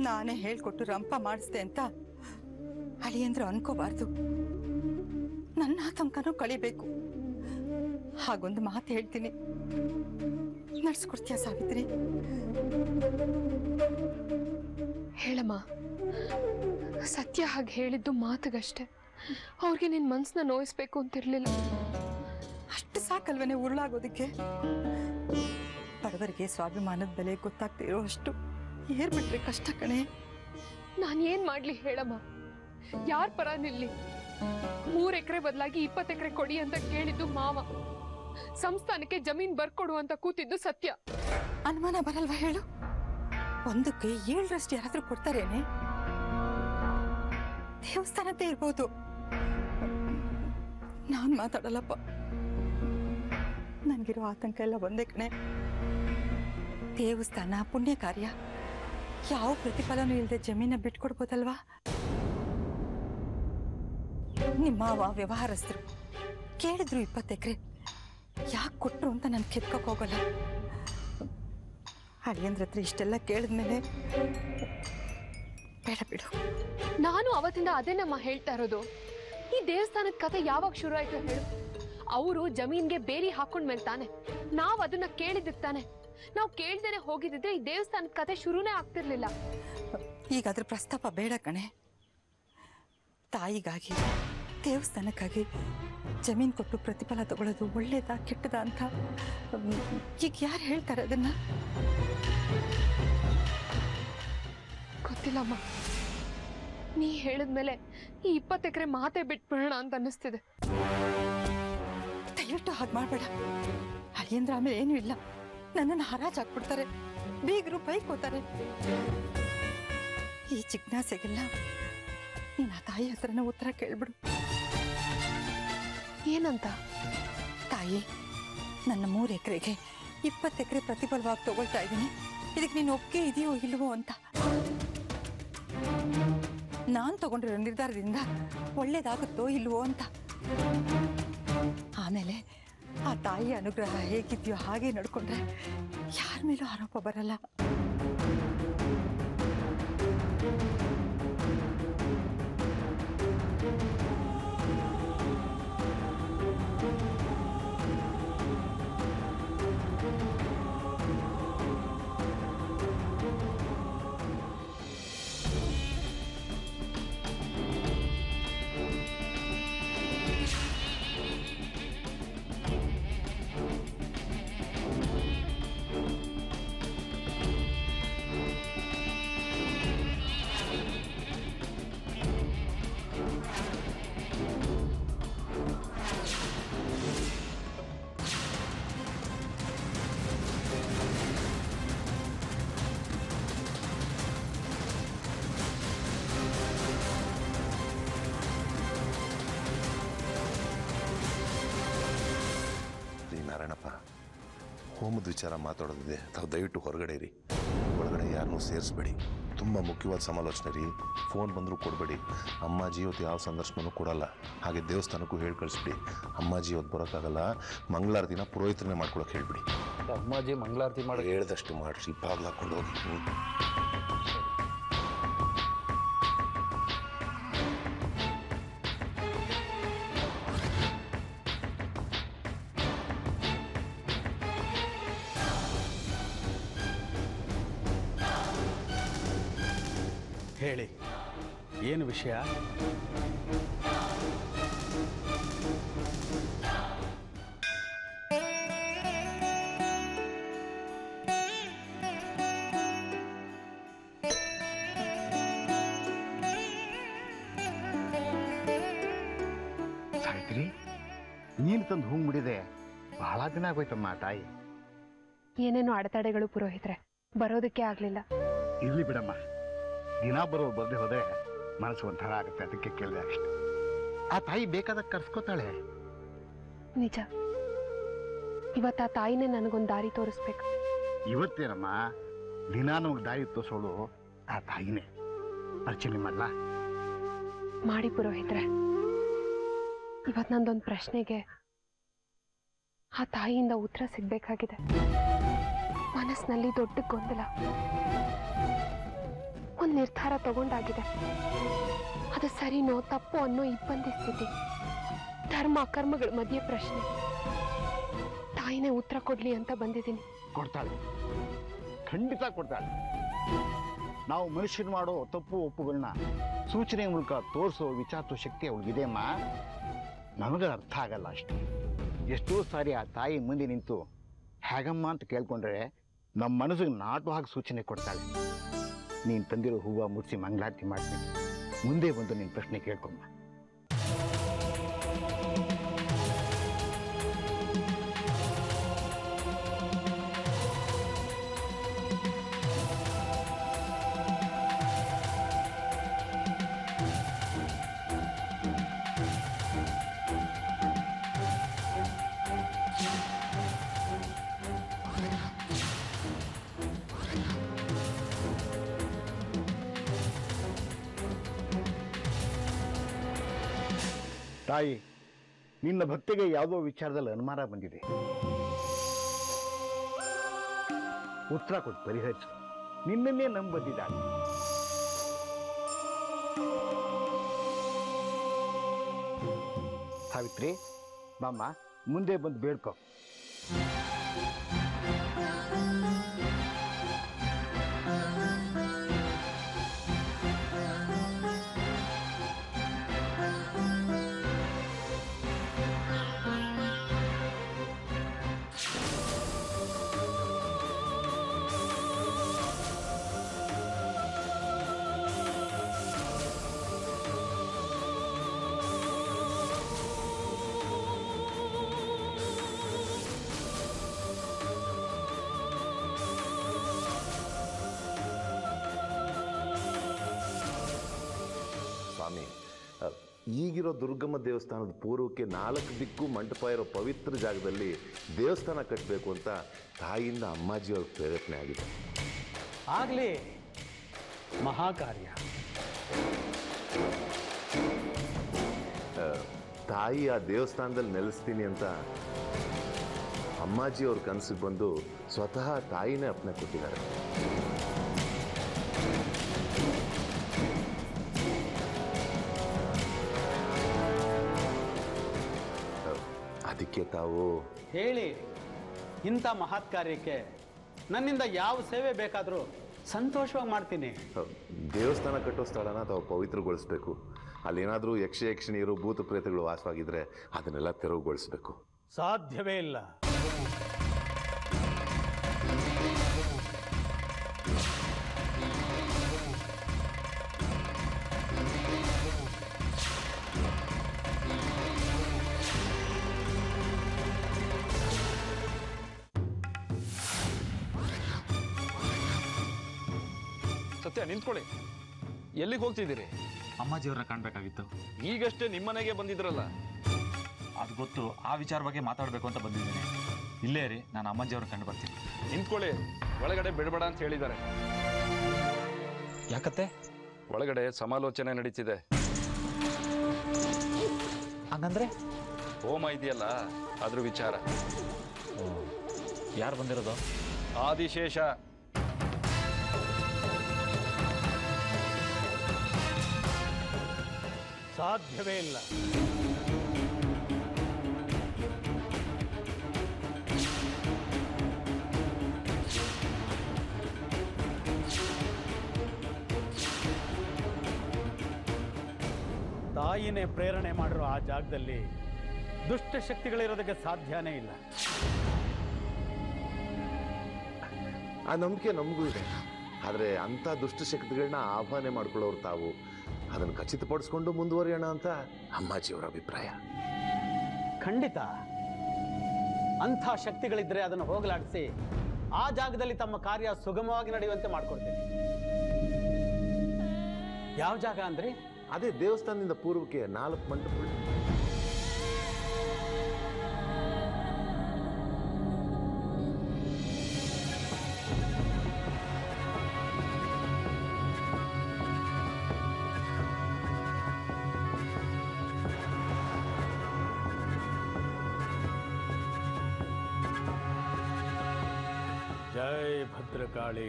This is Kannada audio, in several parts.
ನಾನೇ ಹೇಳ್ಕೊಟ್ಟು ರಂಪ ಮಾಡಿಸ್ದೆ ಅಂತ ಅಳಿಯಂದ್ರು ಅನ್ಕೋಬಾರ್ದು. ನನ್ನ ಆತಂಕನೂ ಕಳಿಬೇಕು. ಹಾಗೊಂದು ಮಾತು ಹೇಳ್ತೀನಿ, ನಡ್ಸ್ಕೊಡ್ತೀಯ ಸಾವಿತ್ರಿ? ಹೇಳಮ್ಮ. ಸತ್ಯ ಹಾಗೆ ಹೇಳಿದ್ದು ಮಾತಿಗಷ್ಟೆ. ಅವ್ರಿಗೆ ನಿನ್ ಮನ್ಸನ್ನ ನೋಯಿಸ್ಬೇಕು ಅಂತಿರ್ಲಿಲ್ಲ. ಅಷ್ಟು ಸಾಕಲ್ವನೇ ಉರುಳಾಗೋದಕ್ಕೆ? ಬಡವರಿಗೆ ಸ್ವಾಭಿಮಾನದ ಬೆಲೆ ಗೊತ್ತಾಗ್ತಾ ಇರೋ ಅಷ್ಟು ಏರ್ಬಿಟ್ರೆ ಕಷ್ಟ ಕಣೆ. ನಾನು ಏನ್ ಮಾಡ್ಲಿ ಹೇಳಮ್ಮ? ಯಾರ್ ಪರ ನಿಲ್ಲಿ? 3 ಎಕರೆ ಬದಲಾಗಿ 20 ಎಕರೆ ಕೊಡಿ ಅಂತ ಕೇಳಿದ್ದು ಮಾವ. ಸಂಸ್ಥಾನಕ್ಕೆ ಜಮೀನ್ ಬರ್ಕೊಡು ಅಂತ ಕೂತಿದ್ದು ಸತ್ಯ. ಅನುಮಾನ ಬರಲ್ವಾ ಹೇಳು? ಒಂದಕ್ಕೆ 7ರಷ್ಟು ಯಾರಾದ್ರೂ ಕೊಡ್ತಾರೇನೆ? ದೇವಸ್ಥಾನದ್ದೇ ಇರ್ಬೋದು. ನಾನ್ ಮಾತಾಡಲ್ಲಪ್ಪ. ನನ್ಗಿರೋ ಆತಂಕ ಎಲ್ಲ ಒಂದೇ ಕಣೆ. ದೇವಸ್ಥಾನ ಪುಣ್ಯ ಕಾರ್ಯ, ಯಾವ ಪ್ರತಿಫಲನೂ ಇಲ್ಲದೆ ಜಮೀನ ಬಿಟ್ಕೊಡ್ಬೋದಲ್ವಾ? ನಿಮ್ಮ ವ್ಯವಹಾರಸ್ಥರು ಕೇಳಿದ್ರು 20 ಎಕರೆ, ಯಾಕೆ ಕೊಟ್ರು ಅಂತ ನಾನು ಕೆತ್ಕೋಕ್ ಹೋಗಲ್ಲ. ಅಳಿಯಂದ್ರ ಹತ್ರ ಇಷ್ಟೆಲ್ಲ ಕೇಳಿದ್ಮೇಲೆ ಬೇಡ ಬಿಡು. ನಾನು ಅವತ್ತಿಂದ ಅದೇನಮ್ಮ ಹೇಳ್ತಾ ಇರೋದು. ಈ ದೇವಸ್ಥಾನದ ಕಥೆ ಯಾವಾಗ ಶುರು ಆಯ್ತು ಹೇಳು? ಅವರು ಜಮೀನ್ಗೆ ಬೇಲಿ ಹಾಕೊಂಡ್ಮೇಲೆ ತಾನೆ ನಾವ್ ಅದನ್ನ ಕೇಳಿದ್ದಕ್ ತಾನೆ. ನಾವು ಕೇಳ್ದೇನೆ ಹೋಗಿದ್ರೆ ಈ ದೇವಸ್ಥಾನದ ಕಥೆ ಶುರುನೇ ಆಗ್ತಿರ್ಲಿಲ್ಲ. ಈಗ ಅದ್ರ ಪ್ರಸ್ತಾಪ ಬೇಡ ಕಣೆ. ತಾಯಿಗಾಗಿ ದೇವಸ್ಥಾನಕ್ಕಾಗಿ ಜಮೀನ್ ಕೊಟ್ಟು ಪ್ರತಿಫಲ ತಗೊಳ್ಳೋದು ಒಳ್ಳೇದಾ ಕೆಟ್ಟದ ಅಂತ ಈಗ ಯಾರು ಹೇಳ್ತಾರೆ ಅದನ್ನ? ಗೊತ್ತಿಲ್ಲಮ್ಮ. ನೀ ಹೇಳಿದ್ಮೇಲೆ ಈ 20 ಎಕರೆ ಮಾತೆ ಬಿಟ್ಬಿಡೋಣ ಅಂತ ಅನ್ನಿಸ್ತಿದೆ. ದಯವಿಟ್ಟು ಹಾಗೆ ಮಾಡ್ಬೇಡ. ಅಳಿಯಂದ್ರ ಆಮೇಲೆ ಏನೂ ಇಲ್ಲ, ನನ್ನನ್ನು ಹರಾಜ್ ಹಾಕ್ಬಿಡ್ತಾರೆ, ಬೀಗರು ಬೈಕೋತಾರೆ. ಈ ಜಿಜ್ಞಾಸೆಗೆಲ್ಲ ನೀನ್ ಆ ತಾಯಿ ಹತ್ರನ ಉತ್ತರ ಕೇಳ್ಬಿಡು. ಏನಂತ? ತಾಯಿ, ನನ್ನ 3 ಎಕರೆಗೆ 20 ಎಕರೆ ಪ್ರತಿಫಲವಾಗಿ ತಗೊಳ್ತಾ ಇದ್ದೀನಿ, ಇದಕ್ಕೆ ನೀನು ಒಪ್ಪಿಗೆ ಇದೆಯೋ ಇಲ್ವೋ ಅಂತ. ನಾನ್ ತಗೊಂಡಿರೋ ನಿರ್ಧಾರದಿಂದ ಒಳ್ಳೇದಾಗುತ್ತೋ ಇಲ್ವೋ ಅಂತ. ಆಮೇಲೆ ಆ ತಾಯಿ ಅನುಗ್ರಹ ಹೇಗಿದ್ಯೋ ಹಾಗೆ ನಡ್ಕೊಂಡ್ರೆ ಯಾರ ಮೇಲೂ ಆರೋಪ ಬರಲ್ಲ. ನಾರಾಯಣಪ್ಪ, ಹೋಮದ ವಿಚಾರ ಮಾತಾಡೋದಿದೆ, ತಾವು ದಯವಿಟ್ಟು ಹೊರಗಡೆ ಇರಿ. ಒಳಗಡೆ ಯಾರನ್ನೂ ಸೇರಿಸ್ಬೇಡಿ. ತುಂಬ ಮುಖ್ಯವಾದ ಸಮಾಲೋಚನೆ ರೀ. ಫೋನ್ ಬಂದರೂ ಕೊಡಬೇಡಿ. ಅಮ್ಮಾಜಿ ಇವತ್ತು ಯಾವ ಸಂದರ್ಶನೂ ಕೊಡಲ್ಲ. ಹಾಗೆ ದೇವಸ್ಥಾನಕ್ಕೂ ಹೇಳಿ ಕಳಿಸ್ಬಿಡಿ. ಅಮ್ಮಾಜಿ ಇವತ್ತು ಬರೋಕ್ಕಾಗಲ್ಲ, ಮಂಗಳಾರತಿನ ಪುರೋಹಿತರನ್ನೇ ಮಾಡ್ಕೊಳಕ್ಕೆ ಹೇಳ್ಬಿಡಿ. ಅಮ್ಮಾಜಿ ಮಂಗಳಾರತಿ ಮಾಡಿ ಹೇಳ್ದಷ್ಟು ಮಾಡಿಸಿ ಬಾಗ್ಲು ಹಾಕ್ಕೊಂಡು ಹೋಗಿ. ಹೇಳಿ, ಏನು ವಿಷಯ? ಸಾಯ್ತ್ರಿ, ನೀನು ತಂದು ಹೂವು ಮುಡಿದೆ ಬಹಳ ದಿನ ಆಗೋಯ್ತಮ್ಮ. ತಾಯಿ, ಏನೇನೋ ಅಡೆತಡೆಗಳು ಪುರೋಹಿತ್ರೆ, ಬರೋದಕ್ಕೆ ಆಗ್ಲಿಲ್ಲ. ಇರ್ಲಿ ಬಿಡಮ್ಮ, ದಿನ ಬರೋ ಬರ್ದೆ ಹೋದ್ರೆ ಮನಸ್ಸು ಒಂಥರ ಆಗುತ್ತೆ, ಅದಕ್ಕೆ ಕೇಳಿದೆ ಅಷ್ಟೆ. ಆ ತಾಯಿ ಬೇಕಾದಾಗ ಕರ್ಸ್ಕೋತಾಳೆ. ನಿಜ, ಇವತ್ತು ಆ ತಾಯಿನೇ ನನಗೊಂದು ದಾರಿ ತೋರಿಸ್ಬೇಕು. ಇವತ್ತೇನಮ್ಮ, ದಿನ ನಮಗೆ ದಾರಿ ತೋರಿಸೋಳು ಆ ತಾಯಿನೇ. ಅರ್ಚನೆ ಮಾಡ್ಲಾ? ಮಾಡಿ ಪುರೋಹಿತ್ರೆ. ಇವತ್ತು ನಂದೊಂದು ಪ್ರಶ್ನೆಗೆ ಆ ತಾಯಿಯಿಂದ ಉತ್ತರ ಸಿಗ್ಬೇಕಾಗಿದೆ. ಮನಸ್ಸಿನಲ್ಲಿ ದೊಡ್ಡ ಗೊಂದಲ. ಒಂದು ನಿರ್ಧಾರ ತಗೊಂಡಾಗಿದೆ. ಅದು ಸರಿನೋ ತಪ್ಪೋ ಅನ್ನೋ ಇಬ್ಬಂದಿ ಸ್ಥಿತಿ. ಧರ್ಮ ಕರ್ಮಗಳ ಮಧ್ಯೆ ಪ್ರಶ್ನೆ. ತಾಯಿನೇ ಉತ್ತರ ಕೊಡ್ಲಿ ಅಂತ ಬಂದಿದ್ದೀನಿ. ಕೊಡ್ತಾಳೆ, ಖಂಡಿತ ಕೊಡ್ತಾಳೆ. ನಾವು ಮನುಷ್ಯರು ಮಾಡೋ ತಪ್ಪು ಒಪ್ಪುಗಳನ್ನ ಸೂಚನೆ ಮೂಲಕ ತೋರಿಸೋ ವಿಚಾರಿಸೋ ಶಕ್ತಿ ಅವಳಿಗಿದೆ ಅಮ್ಮ. ನಮಗೆ ಅರ್ಥ ಆಗಲ್ಲ ಅಷ್ಟೇ. ಎಷ್ಟೋ ಸಾರಿ ಆ ತಾಯಿ ಮುಂದೆ ನಿಂತು ಹೇಗಮ್ಮ ಅಂತ ಕೇಳ್ಕೊಂಡ್ರೆ ನಮ್ಮ ಮನಸ್ಸಿಗೆ ನಾಟು ಹಾಕಿ ಸೂಚನೆ ಕೊಡ್ತಾಳೆ. ನೀನು ತಂದಿರೋ ಹೂವು ಮುಡಿಸಿ ಮಂಗಳಾರತಿ ಮಾಡ್ತೀನಿ, ಮುಂದೆ ಬಂದು ನಿನ್ನ ಪ್ರಶ್ನೆ ಕೇಳ್ಕೊಂಬ. ತಾಯಿ, ನಿನ್ನ ಭಕ್ತಿಗೆ ಯಾವುದೋ ವಿಚಾರದಲ್ಲಿ ಅನುಮಾನ ಬಂದಿದೆ. ಉತ್ತರ ಕೊಟ್ಟು ಪರಿಹರಿಸು. ನಿನ್ನನ್ನೇ ನಂಬಂದಿದ್ದಾಳೆ. ಸಾವಿತ್ರಿ, ಬಾಮ್ಮ, ಮುಂದೆ ಬಂದು ಬೇಡ್ಕೊ. ಸ್ವಾಮಿ, ಈಗಿರೋ ದುರ್ಗಮ್ಮ ದೇವಸ್ಥಾನದ ಪೂರ್ವಕ್ಕೆ 4 ದಿಕ್ಕು ಮಂಟಪ ಇರೋ ಪವಿತ್ರ ಜಾಗದಲ್ಲಿ ದೇವಸ್ಥಾನ ಕಟ್ಟಬೇಕು ಅಂತ ತಾಯಿಯಿಂದ ಅಮ್ಮಾಜಿಯವ್ರ ಪ್ರೇರೇಪಣೆ ಆಗಿದೆ. ಆಗಲಿ, ಮಹಾಕಾರ್ಯ. ತಾಯಿ ಆ ದೇವಸ್ಥಾನದಲ್ಲಿ ನೆಲೆಸ್ತೀನಿ ಅಂತ ಅಮ್ಮಾಜಿಯವ್ರ ಕನಸಿಗೆ ಬಂದು ಸ್ವತಃ ತಾಯಿನೇ ಅಪ್ಪಣೆ ಕೊಟ್ಟಿದ್ದಾರೆ. ಅದಕ್ಕೆ ತಾವು ಹೇಳಿ, ಇಂಥ ಮಹತ್ ಕಾರ್ಯಕ್ಕೆ ನನ್ನಿಂದ ಯಾವ ಸೇವೆ ಬೇಕಾದರೂ ಸಂತೋಷವಾಗಿ ಮಾಡ್ತೀನಿ. ದೇವಸ್ಥಾನ ಕಟ್ಟೋ ಸ್ಥಳನ ತಾವು ಪವಿತ್ರಗೊಳಿಸ್ಬೇಕು. ಅಲ್ಲೇನಾದರೂ ಯಕ್ಷಿಣಿಯರು ಭೂತ ಪ್ರೇತಗಳು ವಾಸವಾಗಿದ್ರೆ ಅದನ್ನೆಲ್ಲ ತೆರವುಗೊಳಿಸ್ಬೇಕು. ಸಾಧ್ಯವೇ ಇಲ್ಲ. ಸತ್ಯ, ನಿಂತ್ಕೊಳ್ಳಿ. ಎಲ್ಲಿಗೆ ಹೋಗ್ತಿದ್ದೀರಿ? ಅಮ್ಮಾಜಿಯವ್ರನ್ನ ಕಾಣಬೇಕಾಗಿತ್ತು. ಈಗಷ್ಟೇ ನಿಮ್ಮನೆಗೆ ಬಂದಿದ್ರಲ್ಲ. ಅದು ಗೊತ್ತು, ಆ ವಿಚಾರ ಬಗ್ಗೆ ಮಾತಾಡಬೇಕು ಅಂತ ಬಂದಿದ್ದೀನಿ. ಇಲ್ಲೇ ರೀ, ನಾನು ಅಮ್ಮಾಜಿಯವ್ರನ್ನ ಕಂಡು ಬರ್ತೀನಿ. ನಿಂತ್ಕೊಳ್ಳಿ, ಒಳಗಡೆ ಬಿಡಬೇಡ ಅಂತ ಹೇಳಿದ್ದಾರೆ. ಯಾಕತ್ತೆ? ಒಳಗಡೆ ಸಮಾಲೋಚನೆ ನಡೀತಿದೆ. ಹಂಗಂದ್ರೆ ಹೋಮ ಇದೆಯಲ್ಲ, ಅದ್ರ ವಿಚಾರ. ಯಾರು ಬಂದಿರೋದು? ಆದಿಶೇಷ. ಸಾಧ್ಯವೇ ಇಲ್ಲ. ತಾಯಿನೇ ಪ್ರೇರಣೆ ಮಾಡಿರೋ ಆ ಜಾಗದಲ್ಲಿ ದುಷ್ಟ ಶಕ್ತಿಗಳಿರೋದಕ್ಕೆ ಸಾಧ್ಯನೇ ಇಲ್ಲ. ಆ ನಂಬಿಕೆ ನಮಗೂ ಇದೆ. ಆದರೆ ಅಂಥ ದುಷ್ಟಶಕ್ತಿಗಳನ್ನ ಆಹ್ವಾನ ಮಾಡ್ಕೊಳ್ಳೋರು ತಾವು. ಅದನ್ನು ಖಚಿತಪಡಿಸ್ಕೊಂಡು ಮುಂದುವರಿಯೋಣ ಅಂತ ಅಮ್ಮಾಜಿಯವರ ಅಭಿಪ್ರಾಯ. ಖಂಡಿತ. ಅಂಥ ಶಕ್ತಿಗಳಿದ್ರೆ ಅದನ್ನು ಹೋಗಲಾಡಿಸಿ ಆ ಜಾಗದಲ್ಲಿ ತಮ್ಮ ಕಾರ್ಯ ಸುಗಮವಾಗಿ ನಡೆಯುವಂತೆ ಮಾಡ್ಕೊಡ್ತೀನಿ. ಯಾವ ಜಾಗ ಅಂದ್ರೆ? ಅದೇ ದೇವಸ್ಥಾನದಿಂದ ಪೂರ್ವಕ್ಕೆ 4 ಮಂಟಪಗಳು. ಜೈ ಭದ್ರಕಾಳಿ.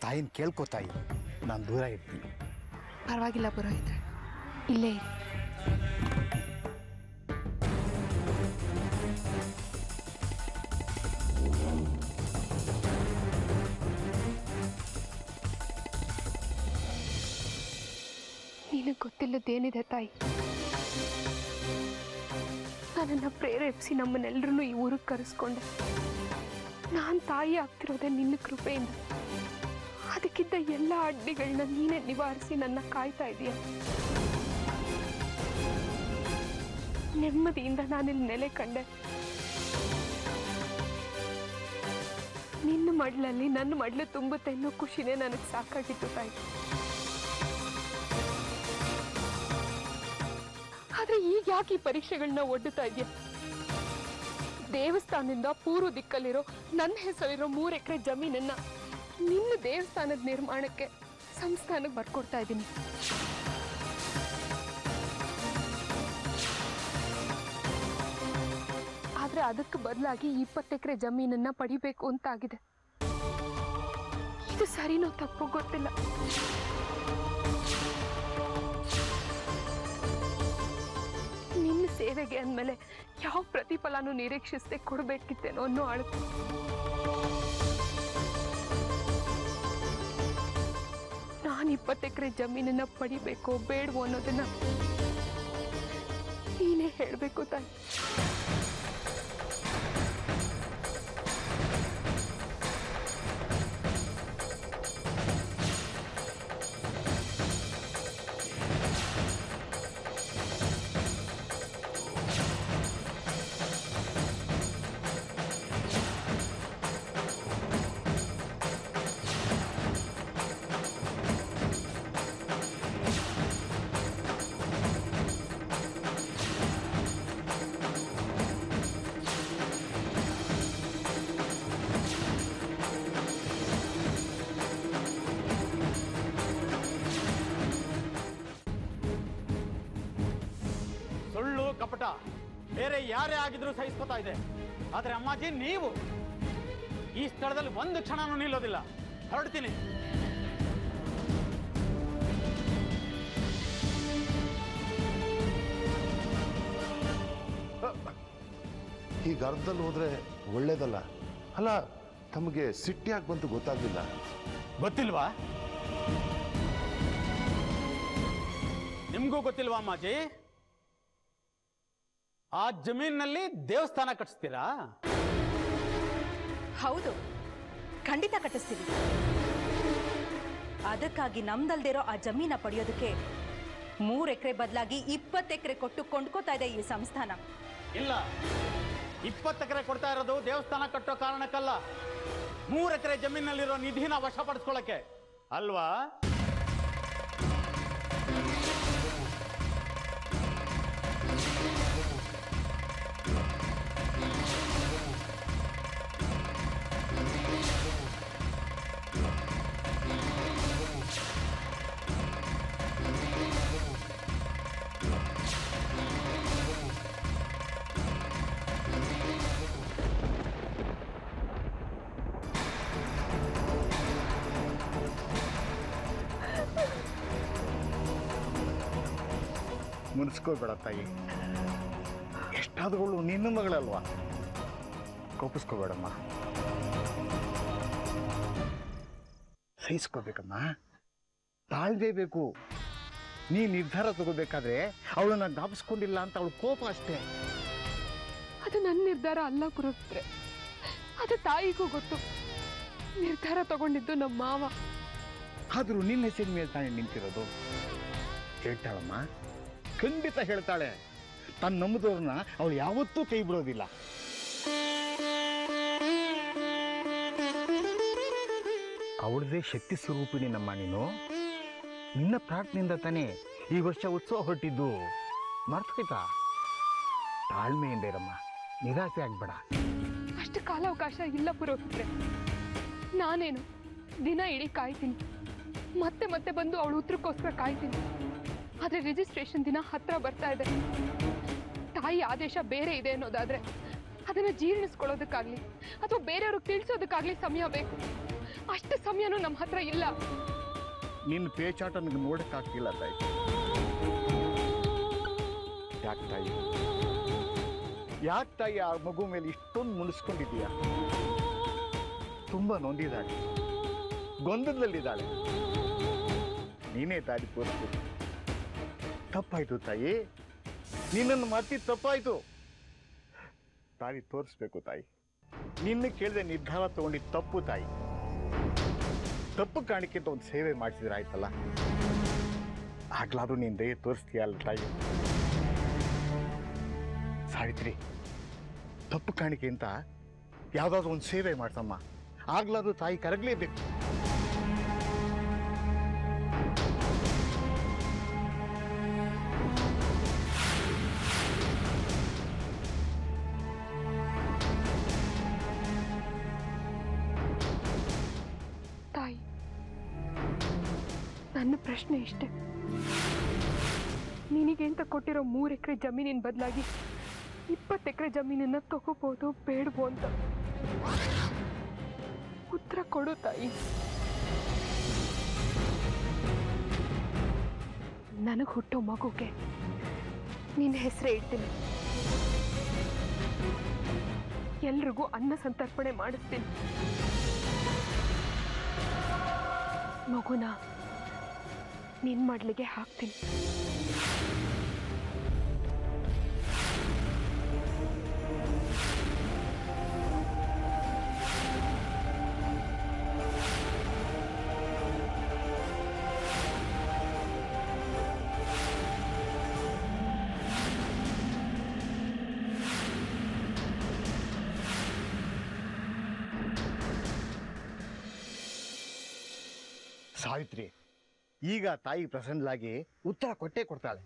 ತಾಯಿನ ಕೇಳ್ಕೊ ತಾಯಿ, ನಾನು ದೂರ ಇರ್ತೀನಿ. ಪರವಾಗಿಲ್ಲ ಪುರೋಹಿತ್ರೆ, ಇಲ್ಲೇ ಇರಿ. ನಿನಗೆ ಗೊತ್ತಿಲ್ಲದೇನಿದೆ ತಾಯಿ, ನನ್ನನ್ನು ಪ್ರೇರೇಪಿಸಿ ನಮ್ಮನ್ನೆಲ್ಲರೂ ಈ ಊರಿಗೆ ಕರೆಸ್ಕೊಂಡೆ. ನಾನು ತಾಯಿ ಆಗ್ತಿರೋದೆ ನಿನ್ನ ಕೃಪೆಯಿಂದ. ಅದಕ್ಕಿದ್ದ ಎಲ್ಲ ಅಡ್ಡಿಗಳನ್ನ ನೀನೇ ನಿವಾರಿಸಿ ನನ್ನ ಕಾಯ್ತಾ ಇದೀಯ. ನೆಮ್ಮದಿಯಿಂದ ನಾನಿಲ್ಲಿ ನೆಲೆ ಕಂಡೆ. ನಿನ್ನ ಮಡ್ಲಲ್ಲಿ ನನ್ನ ಮಡ್ಲು ತುಂಬುತ್ತೆ ಅನ್ನೋ ಖುಷಿನೇ ನನಗೆ ಸಾಕಾಗಿತ್ತು ತಾಯಿ. ಆದ್ರೆ ಈಗ ಯಾಕೆ ಈ ಪರೀಕ್ಷೆಗಳನ್ನ ಒಡ್ಡುತ್ತಾ ಇದೆಯಾ? ದೇವಸ್ಥಾನದಿಂದ ಪೂರ್ವ ದಿಕ್ಕಲ್ಲಿರೋ ನನ್ನ ಹೆಸರಿರೋ 3 ಎಕರೆ ಜಮೀನನ್ನ ನಿನ್ನ ದೇವಸ್ಥಾನದ ನಿರ್ಮಾಣಕ್ಕೆ ಸಂಸ್ಥಾನಕ್ಕೆ ಬರ್ಕೊಡ್ತಾ ಇದ್ದೀನಿ. ಆದ್ರೆ ಅದಕ್ಕೆ ಬದಲಾಗಿ 20 ಎಕರೆ ಜಮೀನನ್ನ ಪಡಿಬೇಕು ಅಂತಾಗಿದೆ. ಇದು ಸರಿನೋ ತಪ್ಪು ಗೊತ್ತಿಲ್ಲ. ನಿನ್ನ ಸೇವೆಗೆ ಅಂದಮೇಲೆ ಯಾವ ಪ್ರತಿಫಲನೂ ನಿರೀಕ್ಷಿಸದೆ ಕೊಡಬೇಕಿತ್ತೇನೋ ಅನ್ನೋ ಅಳುಕು. ನಾನು 20 ಎಕರೆ ಜಮೀನನ್ನ ಪಡಿಬೇಕೋ ಬೇಡವೋ ಅನ್ನೋದನ್ನ ನೀನೇ ಹೇಳಬೇಕು ತಾಯಿ. ಕಪಟ ಬೇರೆ ಯಾರೇ ಆಗಿದ್ರೂ ಸಹಿಸ್ಕೋತಾ ಇದೆ. ಆದ್ರೆ ಅಮ್ಮಾಜಿ, ನೀವು ಈ ಸ್ಥಳದಲ್ಲಿ ಒಂದು ಕ್ಷಣನೂ ನಿಲ್ಲೋದಿಲ್ಲ. ಹೊರಡ್ತೀನಿ. ಈಗ ಅರ್ಧದಲ್ಲಿ ಹೋದ್ರೆ ಒಳ್ಳೇದಲ್ಲ. ಅಲ್ಲ, ತಮಗೆ ಸಿಟ್ಟಿಯಾಗಿ ಬಂತು ಗೊತ್ತಾಗ್ಲಿಲ್ಲ? ಗೊತ್ತಿಲ್ವಾ? ನಿಮ್ಗೂ ಗೊತ್ತಿಲ್ವಾ ಅಮ್ಮಾಜಿ? ಆ ಜಮೀನಿನಲ್ಲಿ ದೇವಸ್ಥಾನ ಕಟ್ಟಿಸ್ತೀರಾ? ಹೌದು, ಖಂಡಿತ ಕಟ್ಟಿಸ್ತೀವಿ. ಅದಕ್ಕಾಗಿ ನಮ್ದಲ್ದಿರೋ ಆ ಜಮೀನ ಪಡೆಯೋದಕ್ಕೆ 3 ಎಕರೆ ಬದಲಾಗಿ 20 ಎಕರೆ ಕೊಟ್ಟು ಕೊಂಡ್ಕೋತಾ ಇದೆ ಈ ಸಂಸ್ಥಾನ. ಇಲ್ಲ, 20 ಎಕರೆ ಕೊಡ್ತಾ ಇರೋದು ದೇವಸ್ಥಾನ ಕಟ್ಟೋ ಕಾರಣಕ್ಕಲ್ಲ, 3 ಎಕರೆ ಜಮೀನಲ್ಲಿರೋ ನಿಧಿನ ವಶಪಡಿಸ್ಕೊಳ್ಳಕ್ಕೆ ಅಲ್ವಾ? ಮುನ್ಸ್ಕೋಬೇಡ ತಾಯಿ, ಎಷ್ಟಾದಗಳು ನಿನ್ನ ಮಗಳಲ್ವಾ, ಕೋಪಿಸ್ಕೋಬೇಡಮ್ಮ. ಸಹಿಸ್ಕೋಬೇಕಮ್ಮ, ತಾಳ್ಬೇಕು. ನೀ ನಿರ್ಧಾರ ತಗೋಬೇಕಾದ್ರೆ ಅವಳನ್ನ ಜ್ಞಾಪಿಸ್ಕೊಂಡಿಲ್ಲ ಅಂತ ಅವಳು ಕೋಪ ಅಷ್ಟೇ. ಅದು ನನ್ನ ನಿರ್ಧಾರ ಅಲ್ಲ ಪುರೋಹಿತ್ರೆ, ಅದು ತಾಯಿಗೂ ಗೊತ್ತು. ನಿರ್ಧಾರ ತಗೊಂಡಿದ್ದು ನಮ್ಮ ಮಾವ. ಆದ್ರೂ ನಿನ್ನ ಹೆಸರಿನ ಮೇಲೆ ತಾನೇ ನಿಂತಿರೋದು. ಹೇಳ್ತಾಳಮ್ಮ, ಖಂಡಿತ ಹೇಳ್ತಾಳೆ. ತನ್ನ ನಂಬಿದವ್ರನ್ನ ಅವಳು ಯಾವತ್ತೂ ಕೈ ಬಿಡೋದಿಲ್ಲ. ಅವಳದೇ ಶಕ್ತಿ ಸ್ವರೂಪಿಣಿ ನಮ್ಮ ನೀನು. ನಿನ್ನ ಪ್ರಾರ್ಥನೆಯಿಂದ ತಾನೇ ಈ ವರ್ಷ ಉತ್ಸವ ಹೊರಟಿದ್ದು. ಮರ್ತೋಯ್ತಾ? ತಾಳ್ಮೆಯಿಂದ ಇರಮ್ಮ, ನಿರಾಸೆ ಆಗ್ಬೇಡ. ಅಷ್ಟು ಕಾಲಾವಕಾಶ ಇಲ್ಲ ಪುರೋಹಿತ್ರೆ. ನಾನೇನು ದಿನ ಇಡೀ ಕಾಯ್ತೀನಿ, ಮತ್ತೆ ಮತ್ತೆ ಬಂದು ಅವಳು ಉತ್ತರಕ್ಕೋಸ್ಕರ ಕಾಯ್ತೀನಿ. ಆದ್ರೆ ರಿಜಿಸ್ಟ್ರೇಷನ್ ದಿನ ಹತ್ರ ಬರ್ತಾ ಇದೆ. ತಾಯಿ ಆದೇಶ ಬೇರೆ ಇದೆ ಅನ್ನೋದಾದ್ರೆ ಅದನ್ನ ಜೀರ್ಣಿಸ್ಕೊಳ್ಳೋದಕ್ಕಾಗ್ಲಿ ಅಥವಾ ಬೇರೆಯವ್ರಿಗೆ ತಿಳಿಸೋದಕ್ಕಾಗ್ಲಿ ಸಮಯ ಬೇಕು. ಅಷ್ಟು ಸಮಯನೂ ನಮ್ಮ ಹತ್ರ ಇಲ್ಲ. ನಿನ್ನ ಪೇಚಾಟ ನನಗೆ ನೋಡಕ್ಕಾಗ್ತಿಲ್ಲ ತಾಯಿ. ಯಾಕೆ ತಾಯಿ, ಯಾಕೆ ತಾಯಿ ಆ ಮಗು ಮೇಲೆ ಇಷ್ಟೊಂದು ಮುನಿಸ್ಕೊಂಡಿದ್ದೀಯಾ? ತುಂಬ ನೊಂದಿದ್ದಾಳೆ, ಗೊಂದಲದಲ್ಲಿದ್ದಾಳೆ. ನೀನೇ ದಾರಿ ತೋರಿಸ್ಬೇಕು. ತಪ್ಪಾಯ್ತು ತಾಯಿ, ನಿನ್ನನ್ನು ಮತ್ತೆ ತಪ್ಪಾಯ್ತು. ದಾರಿ ತೋರಿಸ್ಬೇಕು ತಾಯಿ. ನಿನ್ನ ಕೇಳಿದೆ ನಿರ್ಧಾರ ತಗೊಂಡಿದ್ದು ತಪ್ಪು ತಾಯಿ. ತಪ್ಪು ಕಾಣಿಕೆ ಅಂತ ಒಂದು ಸೇವೆ ಮಾಡಿಸಿದ್ರೆ ಆಯ್ತಲ್ಲ, ಆಗ್ಲಾದ್ರೂ ನೀನು ದಯ ತೋರಿಸ್ತೀಯಲ್ಲ ತಾಯಿ. ಸಾವಿತ್ರಿ, ತಪ್ಪು ಕಾಣಿಕೆ ಅಂತ ಯಾವುದಾದ್ರೂ ಒಂದು ಸೇವೆ ಮಾಡ್ಸಮ್ಮ, ಆಗ್ಲಾದ್ರೂ ತಾಯಿ ಕರಗಲೇಬೇಕು. ತಾಯಿ, ನನ್ನ ಪ್ರಶ್ನೆ ಇಷ್ಟೆ, ನಿನಗೆ ಅಂತ ಕೊಟ್ಟಿರೋ 3 ಎಕರೆ ಜಮೀನಿನ ಬದಲಾಗಿ 20 ಎಕರೆ ಜಮೀನನ್ನ ತಗೋಬಹುದು ಬೇಡವೋ ಅಂತ ಉತ್ತರ ಕೊಡು ತಾಯಿ. ನನಗೆ ಹುಟ್ಟೋ ಮಗುಗೆ ನಿನ್ನ ಹೆಸರೇ ಇಡ್ತೀನಿ, ಎಲ್ರಿಗೂ ಅನ್ನ ಸಂತರ್ಪಣೆ ಮಾಡಿಸ್ತೀನಿ, ಮಗುನ ನಿನ್ ಮಡ್ಲಿಗೆ ಹಾಕ್ತೀನಿ. ಸಾವಿತ್ರಿ, ಈಗ ತಾಯಿ ಪ್ರಸನ್ನಲಾಗಿ ಉತ್ತರ ಕೊಟ್ಟೇ ಕೊಡ್ತಾಳೆ.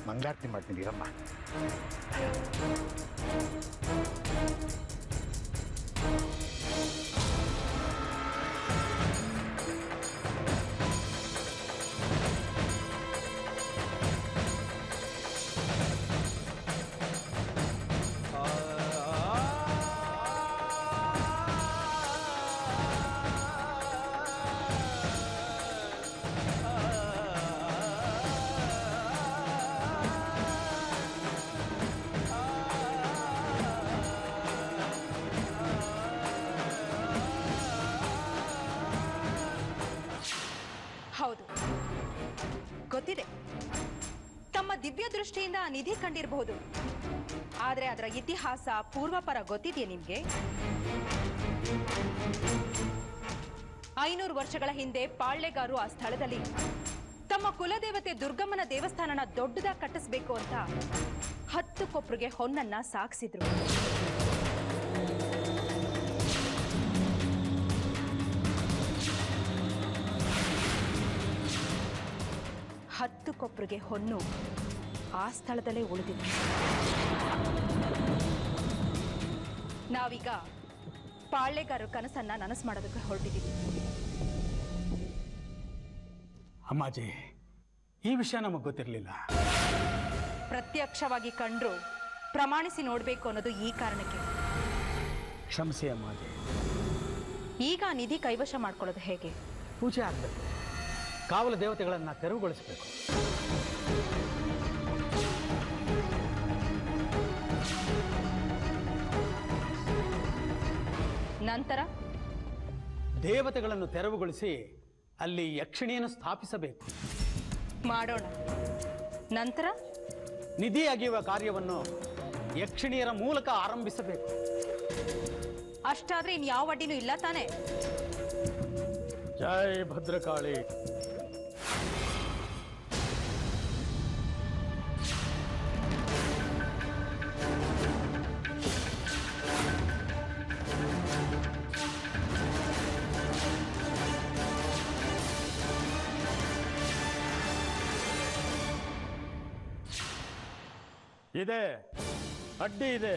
ಮಂಗಳಾರತಿ ಮಾಡ್ತೀನಿ ಅಮ್ಮ. ಹೌದು, ಗೊತ್ತಿದೆ. ತಮ್ಮ ದಿವ್ಯ ದೃಷ್ಟಿಯಿಂದ ನಿಧಿ ಕಂಡಿರಬಹುದು, ಆದರೆ ಅದರ ಇತಿಹಾಸ ಪೂರ್ವಾಪರ ಗೊತ್ತಿದೆಯೇ ನಿಮ್ಗೆ? 500 ವರ್ಷಗಳ ಹಿಂದೆ ಪಾಳ್ಳೆಗಾರರು ಆ ಸ್ಥಳದಲ್ಲಿ ತಮ್ಮ ಕುಲದೇವತೆ ದುರ್ಗಮ್ಮನ ದೇವಸ್ಥಾನನ ದೊಡ್ಡದಾಗಿ ಕಟ್ಟಿಸ್ಬೇಕು ಅಂತ 10 ಕೊಪ್ರಿಗೆ ಹೊನ್ನನ್ನ ಸಾಗಿಸಿದ್ರು. 10 ಕೊಪ್ರಿಗೆ ಹೊನ್ನು ಆ ಸ್ಥಳದಲ್ಲೇ ಉಳಿದಿದೆ. ನಾವೀಗ ಪಾಳ್ಳೆಗಾರರ ಕನಸನ್ನ ನನಸು ಮಾಡೋದಕ್ಕೆ ಹೊರಟಿದ್ದೀವಿ. ಅಮ್ಮಾಜಿ, ಈ ವಿಷಯ ನಮಗೆ ಗೊತ್ತಿರಲಿಲ್ಲ. ಪ್ರತ್ಯಕ್ಷವಾಗಿ ಕಂಡ್ರು ಪ್ರಮಾಣಿಸಿ ನೋಡಬೇಕು ಅನ್ನೋದು ಈ ಕಾರಣಕ್ಕೆ. ಕ್ಷಮಿಸಿ ಅಮ್ಮಾಜಿ. ಈಗ ನಿಧಿ ಕೈವಶ ಮಾಡ್ಕೊಳ್ಳೋದು ಹೇಗೆ? ಪೂಜೆ ಆಗಬೇಕು, ಕಾವಲು ದೇವತೆಗಳನ್ನು ತೆರವುಗೊಳಿಸಬೇಕು. ನಂತರ ದೇವತೆಗಳನ್ನು ತೆರವುಗೊಳಿಸಿ ಅಲ್ಲಿ ಯಕ್ಷಿಣಿಯನ್ನು ಸ್ಥಾಪಿಸಬೇಕು. ಮಾಡೋಣ. ನಂತರ ನಿಧಿ ಅಗೆಯುವ ಕಾರ್ಯವನ್ನು ಯಕ್ಷಿಣಿಯರ ಮೂಲಕ ಆರಂಭಿಸಬೇಕು. ಅಷ್ಟಾದ್ರೆ ಇನ್ಯಾವ ಅಡ್ಡಿನೂ ಇಲ್ಲ ತಾನೆ? ಜೈ ಭದ್ರಕಾಳಿ. ಇದೆ, ಅಡ್ಡಿ ಇದೆ.